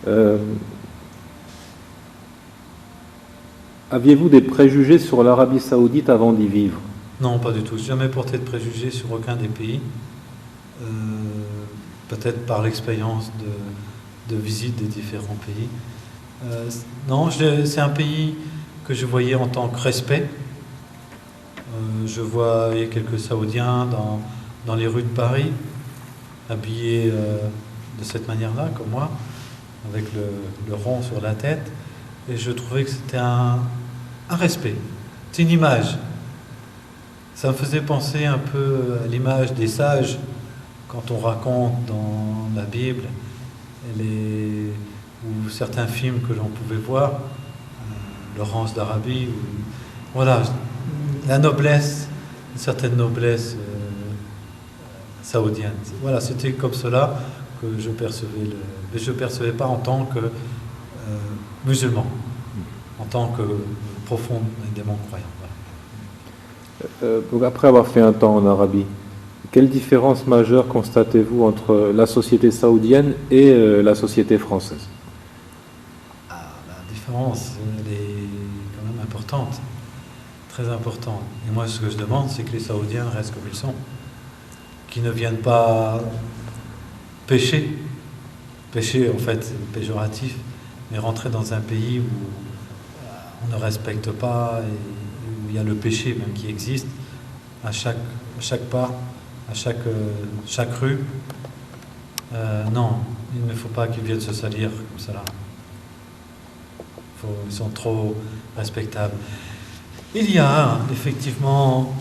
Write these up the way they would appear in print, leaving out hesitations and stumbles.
Euh, Aviez-vous des préjugés sur l'Arabie Saoudite avant d'y vivre? Non, pas du tout. J'ai jamais porté de préjugés sur aucun des pays. Euh, Peut-être par l'expérience de visite des différents pays. Non, c'est un pays que je voyais en tant que respect. Je voyais quelques Saoudiens dans les rues de Paris, habillés de cette manière-là, comme moi, avec le rond sur la tête. Et je trouvais que c'était un respect. C'est une image. Ça me faisait penser un peu à l'image des sages, quand on raconte dans la Bible ou certains films que l'on pouvait voir, Laurence d'Arabie, voilà, la noblesse, une certaine noblesse saoudienne. Voilà, c'était comme cela que je percevais mais je ne percevais pas en tant que musulman, en tant que profondément croyant. Voilà. Donc après avoir fait un temps en Arabie, quelle différence majeure constatez-vous entre la société saoudienne et la société française? La différence, elle est quand même importante, très importante. Et moi, ce que je demande, c'est que les Saoudiens restent comme ils sont, qu'ils ne viennent pas pécher. Pécher, en fait, c'est péjoratif, mais rentrer dans un pays où on ne respecte pas et où il y a le péché même qui existe à chaque pas, à chaque rue. Non, il ne faut pas qu'ils viennent se salir comme ça. Ils sont trop respectables. Il y a effectivement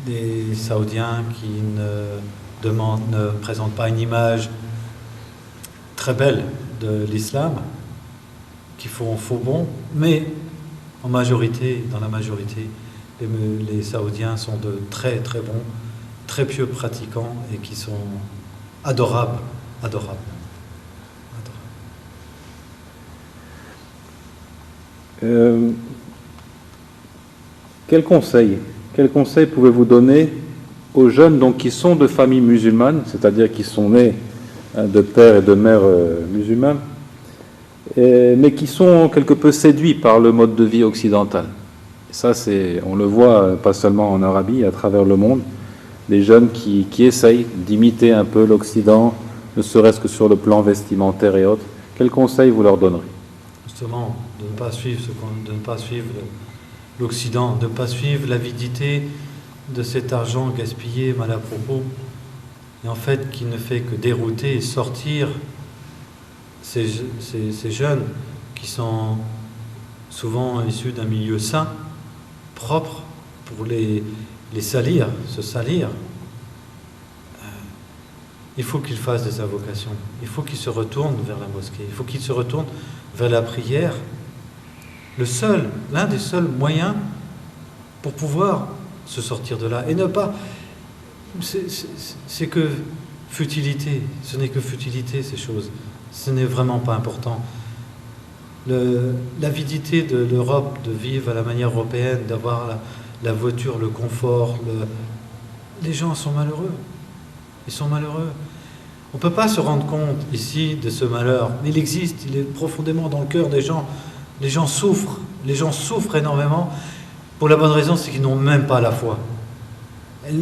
des Saoudiens qui ne présentent pas une image très belle de l'islam, qui font faux bond, mais dans la majorité, les Saoudiens sont de très très bons, très pieux pratiquants et qui sont adorables. Quel conseil pouvez-vous donner aux jeunes donc, qui sont de familles musulmanes, c'est-à-dire qui sont nés de père et de mère musulmans, mais qui sont quelque peu séduits par le mode de vie occidental? Et ça, on le voit pas seulement en Arabie, à travers le monde, des jeunes qui essayent d'imiter un peu l'Occident, ne serait-ce que sur le plan vestimentaire et autres. Quel conseil vous leur donnerez? Justement, de ne pas suivre l'Occident, de ne pas suivre l'avidité de cet argent gaspillé mal à propos, et en fait qui ne fait que dérouter et sortir ces jeunes qui sont souvent issus d'un milieu sain, propre, pour les salir, se salir. Il faut qu'ils fassent des invocations, il faut qu'ils se retournent vers la mosquée, il faut qu'ils se retournent vers la prière. L'un des seuls moyens pour pouvoir se sortir de là. Et ne pas... C'est que futilité, ce n'est que futilité ces choses. Ce n'est vraiment pas important. L'avidité de l'Europe, de vivre à la manière européenne, d'avoir la voiture, le confort, les gens sont malheureux. Ils sont malheureux. On ne peut pas se rendre compte ici de ce malheur, mais il existe, il est profondément dans le cœur des gens. Les gens souffrent énormément, pour la bonne raison, c'est qu'ils n'ont même pas la foi.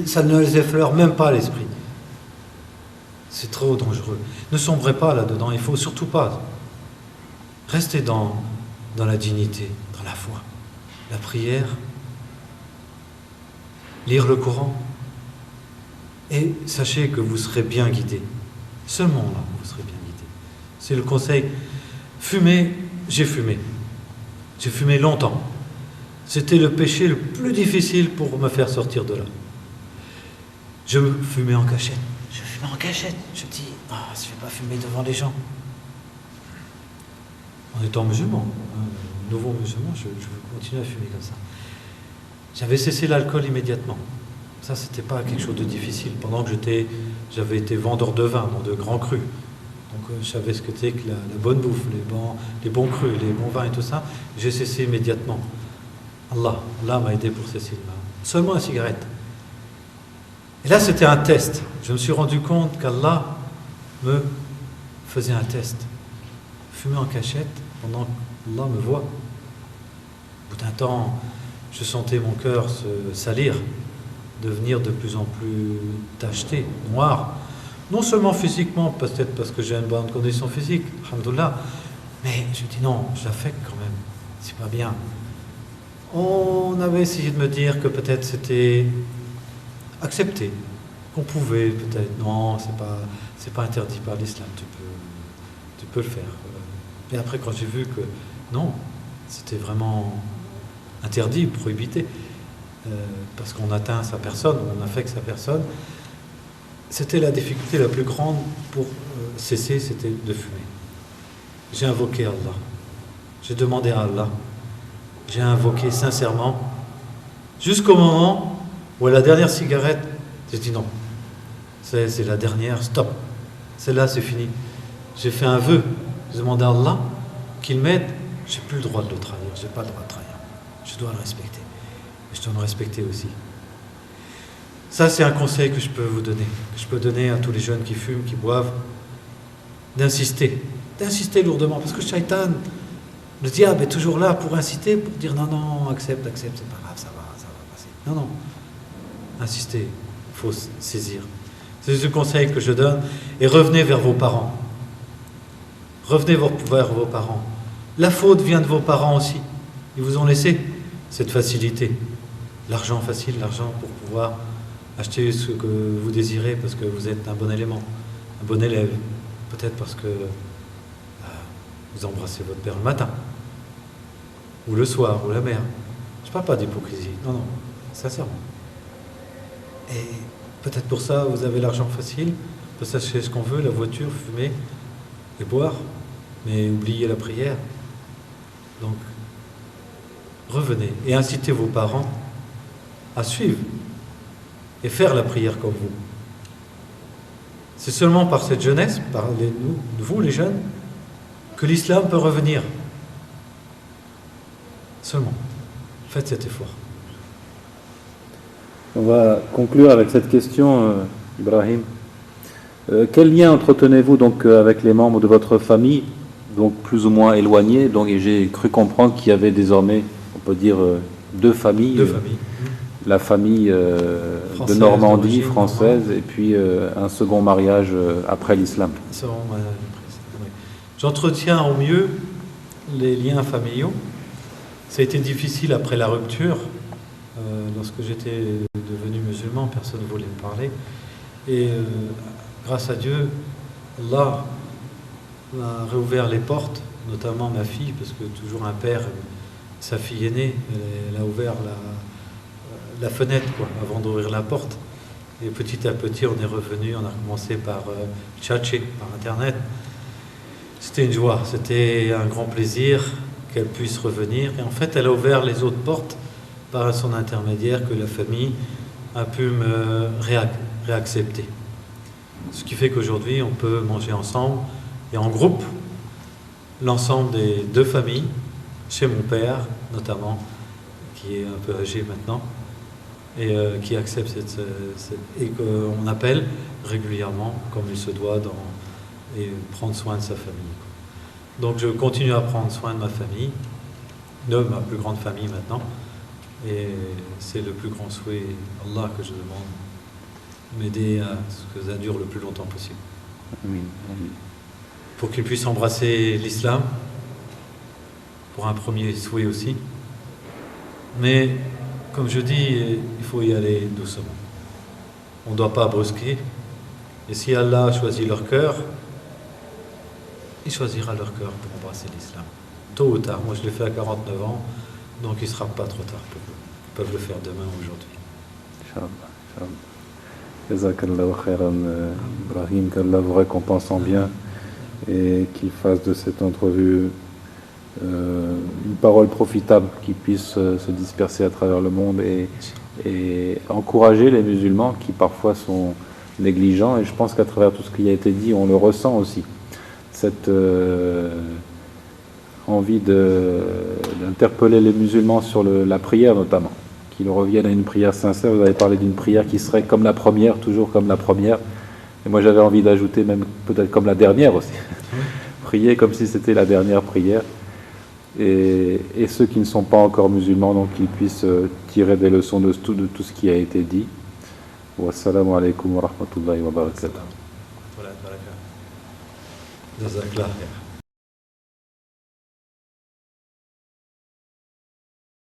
Ça ne les effleure même pas l'esprit. C'est trop dangereux. Ne sombrez pas là-dedans, il ne faut surtout pas. Restez dans la dignité, dans la foi, la prière, lire le Coran, et sachez que vous serez bien guidés. Seulement là, vous serez bien guidés. C'est le conseil. Fumer, j'ai fumé. J'ai fumé longtemps. C'était le péché le plus difficile pour me faire sortir de là. Je fumais en cachette. Je me dis, je ne vais pas fumer devant les gens. En étant musulman, nouveau musulman, je veux continuer à fumer comme ça. J'avais cessé l'alcool immédiatement. Ça, c'était pas quelque chose de difficile. Pendant que j'avais été vendeur de vin dans de grands crus. Donc, je savais ce que c'était que la bonne bouffe, les bons crus, les bons vins et tout ça. J'ai cessé immédiatement. Allah m'a aidé pour cesser. Seulement la cigarette. Et là, c'était un test. Je me suis rendu compte qu'Allah me faisait un test. Fumer en cachette pendant qu'Allah me voit. Au bout d'un temps, je sentais mon cœur se salir, devenir de plus en plus tacheté, noir. Non seulement physiquement, peut-être parce que j'ai une bonne condition physique, alhamdoulilah, mais je dis non, je l'affecte quand même, c'est pas bien. On avait essayé de me dire que peut-être c'était accepté, qu'on pouvait peut-être, non, c'est pas interdit par l'islam, tu peux le faire. Et après, quand j'ai vu que non, c'était vraiment interdit, prohibité, parce qu'on atteint sa personne, on affecte sa personne, c'était la difficulté la plus grande pour cesser, c'était de fumer. J'ai invoqué Allah, j'ai demandé à Allah, j'ai invoqué sincèrement, jusqu'au moment où à la dernière cigarette, j'ai dit non, c'est la dernière, stop, celle-là c'est fini. J'ai fait un vœu, j'ai demandé à Allah qu'il m'aide, j'ai plus le droit de le trahir, j'ai pas le droit de trahir, je dois le respecter, et je dois le respecter aussi. Ça, c'est un conseil que je peux vous donner, que je peux donner à tous les jeunes qui fument, qui boivent, d'insister lourdement, parce que le shaitan, le diable est toujours là pour inciter, pour dire non, non, accepte, c'est pas grave, ça va passer. Non, non, insistez, il faut saisir. C'est ce conseil que je donne, et revenez vers vos parents. Revenez vers vos parents. La faute vient de vos parents aussi. Ils vous ont laissé cette facilité, l'argent facile, l'argent pour pouvoir acheter ce que vous désirez parce que vous êtes un bon élément, un bon élève. Peut-être parce que vous embrassez votre père le matin, ou le soir, ou la mère. Je ne parle pas d'hypocrisie, non, non, sincèrement. Et peut-être pour ça, vous avez l'argent facile, on peut s'acheter ce qu'on veut, la voiture, fumer et boire, mais oubliez la prière. Donc, revenez et incitez vos parents à suivre et faire la prière comme vous. C'est seulement par cette jeunesse, par vous les jeunes, que l'islam peut revenir. Seulement. Faites cet effort. On va conclure avec cette question, Ibrahim. Quel lien entretenez-vous donc avec les membres de votre famille, donc plus ou moins éloignés, donc, et j'ai cru comprendre qu'il y avait désormais, on peut dire, deux familles. Deux familles. La famille de Normandie française et puis un second mariage après l'islam. J'entretiens au mieux les liens familiaux. Ça a été difficile après la rupture. Lorsque j'étais devenu musulman, personne ne voulait me parler. Et grâce à Dieu, Allah m'a réouvert les portes, notamment ma fille, parce que toujours un père, sa fille aînée, elle a ouvert la fenêtre avant d'ouvrir la porte. Et petit à petit, on est revenu, on a commencé par tchatcher, par Internet. C'était une joie, c'était un grand plaisir qu'elle puisse revenir. Et en fait, elle a ouvert les autres portes par son intermédiaire que la famille a pu me réaccepter. Ce qui fait qu'aujourd'hui, on peut manger ensemble et en groupe, l'ensemble des deux familles, chez mon père notamment, qui est un peu âgé maintenant, et qui accepte et qu'on appelle régulièrement, comme il se doit, et prendre soin de sa famille. Donc je continue à prendre soin de ma famille, de ma plus grande famille maintenant, et c'est le plus grand souhait Allah que je demande, m'aider à ce que ça dure le plus longtemps possible. Oui. Pour qu'ils puissent embrasser l'islam, pour un premier souhait aussi. Mais, comme je dis, il faut y aller doucement. On ne doit pas brusquer. Et si Allah choisit leur cœur, il choisira leur cœur pour embrasser l'islam. Tôt ou tard. Moi, je l'ai fait à 49 ans, donc il ne sera pas trop tard pour eux. Ils peuvent le faire demain ou aujourd'hui. Inch'Allah. Jazakallahu khairan, Ibrahim, qu'Allah vous récompense en bien et qu'il fasse de cette entrevue une parole profitable qui puisse se disperser à travers le monde et encourager les musulmans qui parfois sont négligents. Et je pense qu'à travers tout ce qui a été dit, on le ressent aussi. Cette envie d'interpeller les musulmans sur la prière notamment, qu'ils reviennent à une prière sincère. Vous avez parlé d'une prière qui serait comme la première, toujours comme la première, Et moi j'avais envie d'ajouter même peut-être comme la dernière aussi. Oui. Prier comme si c'était la dernière prière. Et ceux qui ne sont pas encore musulmans, donc qu'ils puissent tirer des leçons de tout ce qui a été dit. Wassalamu alaikum wa rahmatullahi wa barakatuh. Voilà, voilà. Jazakallah.